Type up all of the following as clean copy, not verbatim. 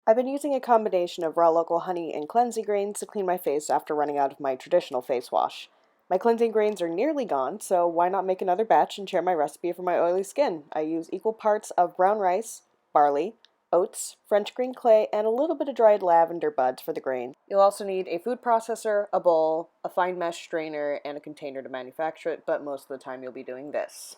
I've been using a combination of raw local honey and cleansing grains to clean my face after running out of my traditional face wash. My cleansing grains are nearly gone, so why not make another batch and share my recipe for my oily skin? I use equal parts of brown rice, barley, oats, French green clay, and a little bit of dried lavender buds for the grains. You'll also need a food processor, a bowl, a fine mesh strainer, and a container to manufacture it, but most of the time you'll be doing this.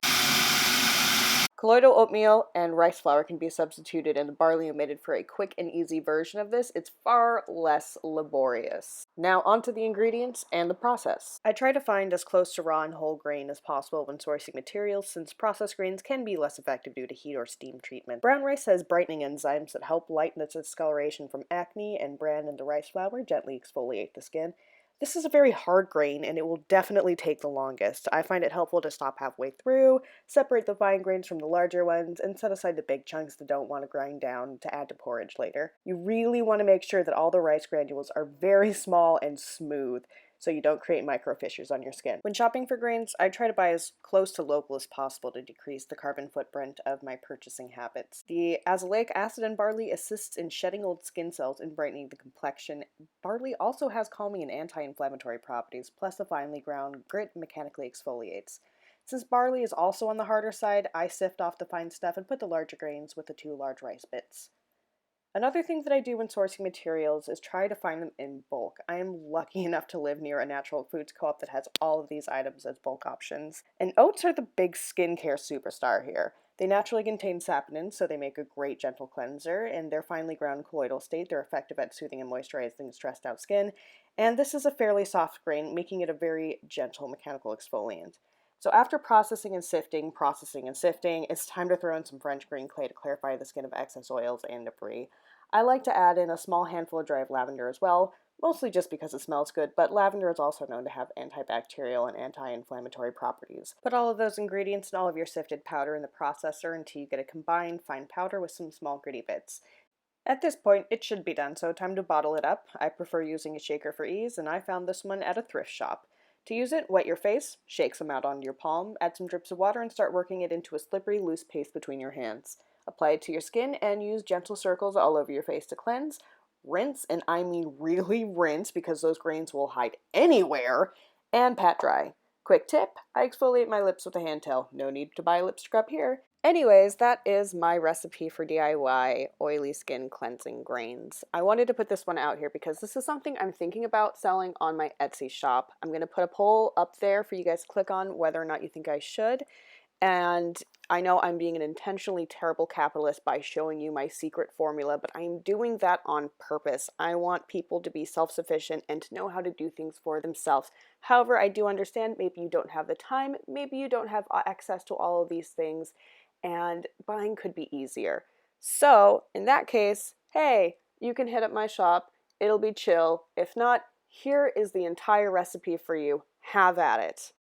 Colloidal oatmeal and rice flour can be substituted and the barley omitted for a quick and easy version of this. It's far less laborious. Now onto the ingredients and the process. I try to find as close to raw and whole grain as possible when sourcing materials, since processed grains can be less effective due to heat or steam treatment. Brown rice has brightening enzymes that help lighten its discoloration from acne, and bran and the rice flour gently exfoliate the skin. This is a very hard grain and it will definitely take the longest. I find it helpful to stop halfway through, separate the fine grains from the larger ones, and set aside the big chunks that don't want to grind down to add to porridge later. You really want to make sure that all the rice granules are very small and smooth, so you don't create micro fissures on your skin. When shopping for grains, I try to buy as close to local as possible to decrease the carbon footprint of my purchasing habits. The azelaic acid in barley assists in shedding old skin cells and brightening the complexion. Barley also has calming and anti-inflammatory properties, plus the finely ground grit mechanically exfoliates. Since barley is also on the harder side, I sift off the fine stuff and put the larger grains with the 2 large rice bits. Another thing that I do when sourcing materials is try to find them in bulk. I am lucky enough to live near a natural foods co-op that has all of these items as bulk options. And oats are the big skincare superstar here. They naturally contain saponins, so they make a great gentle cleanser. In their finely ground colloidal state, they're effective at soothing and moisturizing stressed out skin. And this is a fairly soft grain, making it a very gentle mechanical exfoliant. So after processing and sifting, it's time to throw in some French green clay to clarify the skin of excess oils and debris. I like to add in a small handful of dried lavender as well, mostly just because it smells good, but lavender is also known to have antibacterial and anti-inflammatory properties. Put all of those ingredients and all of your sifted powder in the processor until you get a combined fine powder with some small gritty bits. At this point, it should be done, so time to bottle it up. I prefer using a shaker for ease, and I found this one at a thrift shop. To use it, wet your face, shake some out onto your palm, add some drips of water, and start working it into a slippery, loose paste between your hands. Apply it to your skin and use gentle circles all over your face to cleanse. Rinse, and I mean really rinse because those grains will hide anywhere, and pat dry. Quick tip, I exfoliate my lips with a hand towel. No need to buy a lip scrub here. Anyways, that is my recipe for DIY oily skin cleansing grains. I wanted to put this one out here because this is something I'm thinking about selling on my Etsy shop. I'm going to put a poll up there for you guys to click on whether or not you think I should. And I know I'm being an intentionally terrible capitalist by showing you my secret formula, but I'm doing that on purpose. I want people to be self-sufficient and to know how to do things for themselves. However, I do understand maybe you don't have the time, maybe you don't have access to all of these things, and buying could be easier. So, in that case, hey, you can hit up my shop. It'll be chill. If not, here is the entire recipe for you. Have at it.